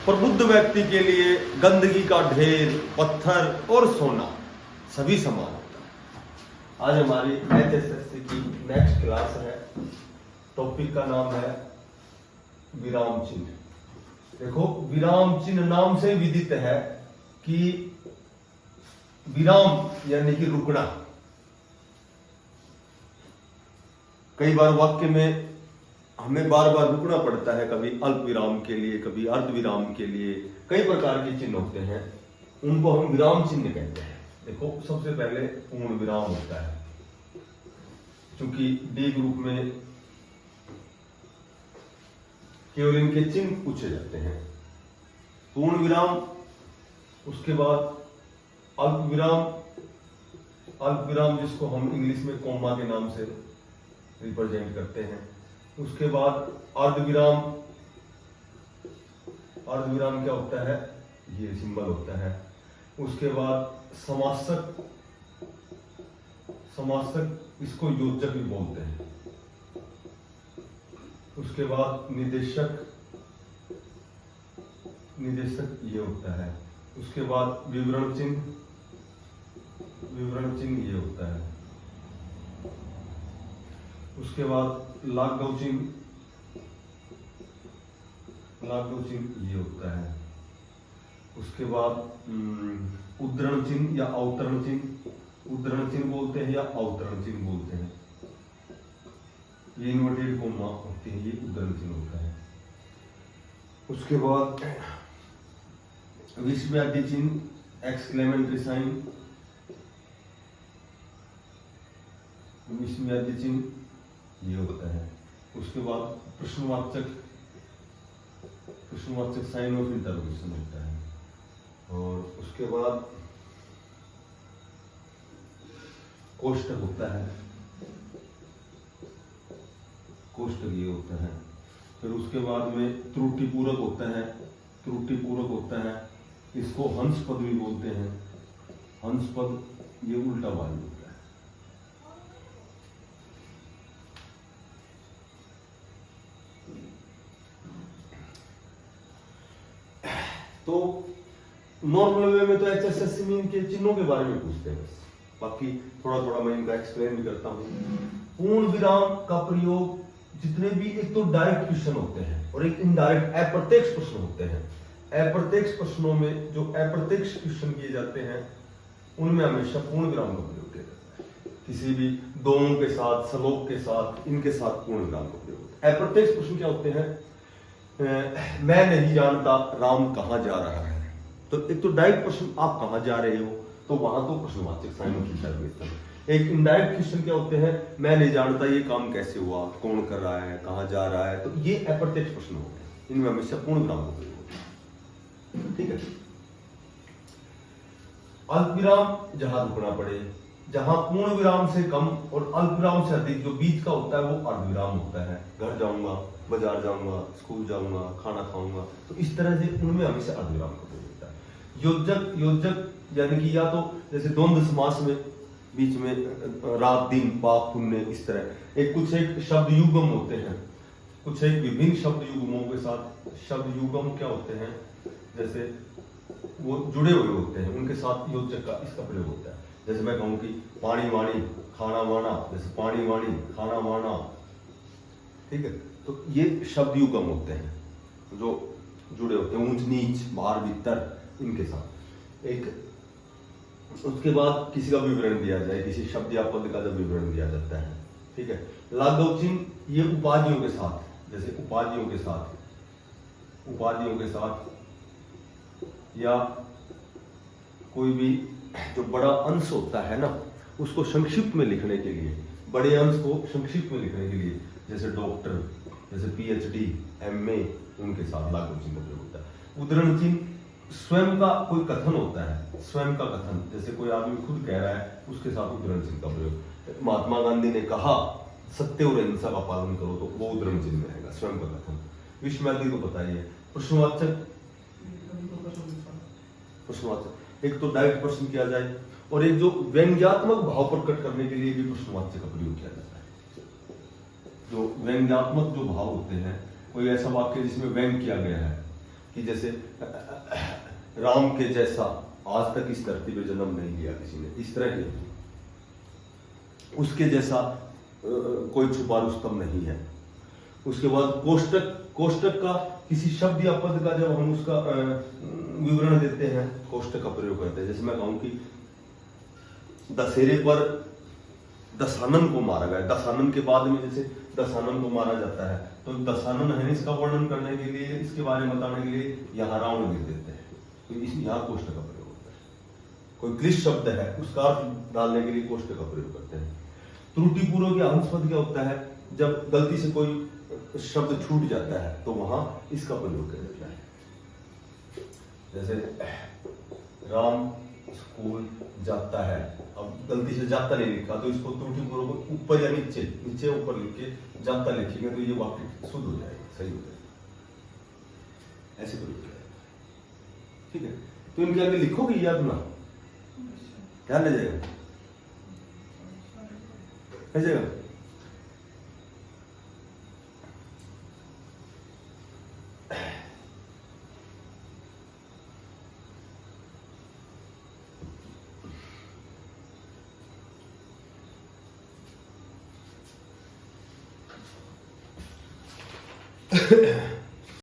प्रबुद्ध व्यक्ति के लिए गंदगी का ढेर, पत्थर और सोना सभी समान होता है। आज हमारी HSSC की नेक्स्ट क्लास है। टॉपिक का नाम है विराम चिन्ह। देखो, विराम चिन्ह नाम से विदित है कि विराम यानी कि रुकना। कई बार वाक्य में हमें बार बार रुकना पड़ता है, कभी अल्प विराम के लिए, कभी अर्ध विराम के लिए। कई प्रकार के चिन्ह होते हैं, उनको हम विराम चिन्ह कहते हैं। देखो, सबसे पहले पूर्ण विराम होता है, क्योंकि डी ग्रुप में केवल इनके चिन्ह पूछे जाते हैं। पूर्ण विराम, उसके बाद अल्प विराम। अल्प विराम जिसको हम इंग्लिश में कोमा के नाम से रिप्रेजेंट करते हैं। उसके बाद अर्धविराम। अर्धविराम क्या होता है? ये सिंबल होता है। उसके बाद समासक। समासक इसको योजक भी बोलते हैं। उसके बाद निदेशक। निदेशक ये होता है। उसके बाद विवरण चिन्ह। विवरण चिन्ह ये होता है। उसके बाद लाघव चिन्ह। लाघव चिन्ह ये होता है। उसके बाद उद्धरण चिन्ह या अवतरण चिन्ह। उद्धरण चिन्ह बोलते हैं या अवतरण चिन्ह बोलते हैं। ये इन्वर्टेड कोमा होती है, ये उद्धरण चिन्ह होता है। उसके बाद विस्मयादि चिन्ह, एक्सक्लेमेटरी साइन। विस्मयादि चिन्ह ये होता है। उसके बाद प्रश्नवाचक। प्रश्नवाचक साइन ऑफ इंटरोगेशन होता है। और उसके बाद कोष्टक होता है। कोष्टक ये होता है। फिर उसके बाद में त्रुटिपूरक होता है। त्रुटिपूरक होता है, इसको हंस पद भी बोलते हैं। हंस पद ये उल्टा वाली होता है। तो नॉर्मल वे में तो HSSC में इनके चिन्हों के बारे में पूछते हैं बस। बाकी थोड़ा थोड़ा मैं इनका एक्सप्लेन भी करता हूँ। पूर्ण विराम का प्रयोग जितने भी, एक तो डायरेक्ट क्वेश्चन होते हैं और एक इनडायरेक्ट अप्रत्यक्ष प्रश्न होते हैं। अप्रत्यक्ष प्रश्नों में जो अप्रत्यक्ष क्वेश्चन किए जाते हैं उनमें हमेशा पूर्ण विराम का प्रयोग किया जाता है। किसी भी दोनों के साथ, श्लोक के साथ, इनके साथ पूर्ण विराम का प्रयोग होता है। अप्रत्यक्ष प्रश्न क्या होते हैं? मैं नहीं जानता राम कहाँ जा रहा है। तो एक तो डायरेक्ट प्रश्न, आप कहाँ जा रहे हो, तो वहां तो प्रश्नवाचक साइन ऑफ इंटरोगेशन। एक इनडायरेक्ट क्वेश्चन क्या होते हैं? मैं नहीं जानता ये काम कैसे हुआ, कौन कर रहा है, कहाँ जा रहा है। तो ये अप्रत्यक्ष प्रश्न होते हैं, इनमें हमेशा पूर्ण विराम का प्रयोग होता है। ठीक है। अल्प विराम जहां रुकना पड़े, जहां पूर्ण विराम से कम और अल्प विराम से अधिक जो बीच का होता है वो अर्धविराम होता है। घर जाऊंगा, बाजार जाऊंगा, स्कूल जाऊंगा, खाना खाऊंगा, तो इस तरह से उनमें हमेशा अर्धविराम का प्रयोग होता है। योजक। योजक यानी कि या तो जैसे द्वंद्व समास में बीच में रात दिन, पाप पुण्य, इस तरह एक कुछ एक शब्द युग्म होते हैं। कुछ एक विभिन्न शब्द युग्मों के साथ शब्द युग्म क्या होते हैं, जैसे वो जुड़े हुए होते हैं, उनके साथ योजक का इसका प्रयोग होता है। जैसे मैं कहूँ कि पानी वाणी खाना वाना, जैसे पानी वाणी खाना वाना। ठीक है। तो ये शब्द युग्म होते हैं जो जुड़े होते हैं, ऊंच नीच, बाहर भीतर, इनके साथ। एक उसके बाद किसी का विवरण दिया जाए, किसी शब्द या पद का जब विवरण दिया जाता है। ठीक है। लाघव चिन्ह ये उपाधियों के साथ, जैसे उपाधियों के साथ, उपाधियों के साथ, या कोई भी जो बड़ा अंश होता है ना, उसको संक्षिप्त में लिखने के लिए, बड़े अंश को संक्षिप्त में लिखने के लिए, जैसे डॉक्टर, जैसे PhD, MA, उनके साथ लाघव चिन्ह का प्रयोग होता है। उद्धरण चिन्ह स्वयं का कोई कथन होता है, स्वयं का कथन, जैसे कोई आदमी खुद कह रहा है, उसके साथ उद्धरण चिन्ह का प्रयोग। महात्मा गांधी ने कहा सत्य और अहिंसा का पालन करो, तो वो उद्धरण चिन्ह में रहेगा, स्वयं का कथन। विस्मयादि को बताइए। प्रश्नवाचक। प्रश्नवाचक एक तो डायरेक्ट प्रश्न किया जाए, और एक जो व्यंग्यात्मक भाव प्रकट करने के लिए भी प्रश्नवाच्य का प्रयोग किया जाता है। जो व्यंग्यात्मक जो भाव होते हैं, कोई ऐसा वाक्य जिसमें व्यंग किया गया है, कि जैसे राम के जैसा आज तक इस धरती पे जन्म नहीं लिया किसी ने, इस तरह ही उसके जैसा कोई छुपा रुस्तम नहीं है। उसके बाद कोष्टक, कोष्टक का किसी शब्द या पद का जब हम उसका विवरण देते हैं, कोष्टक का प्रयोग करते हैं। जैसे मैं कहूं कि दशहरे पर दशानन को मारा गया, दशानन के बाद में जैसे दशानन को मारा जाता है, तो दशानन है इसका वर्णन करने के लिए, इसके बारे में बताने के लिए यहाँ रावण लिख देते हैं, तो यहाँ कोष्टक का प्रयोग होता है। कोई क्लिष्ट शब्द है उसका अर्थ डालने के लिए कोष्टक का प्रयोग करते हैं। त्रुटिपूर्वक या अंशपद क्या होता है, जब गलती से कोई शब्द छूट जाता है तो वहां इसका प्रयोग किया जाता है। जैसे राम स्कूल जाता है, अब गलती से जाता नहीं लिखा तो इसको त्रुटिपूर्वक ऊपर या नीचे, नीचे ऊपर लिख के जाता लिखेंगे तो ये वाक्य शुद्ध हो जाएगा, सही हो जाएगा, ऐसे प्रयोग हो जाएगा। ठीक है, तो इनके आगे लिखोगे याद ना, क्या ले जाएगा, जाएगा।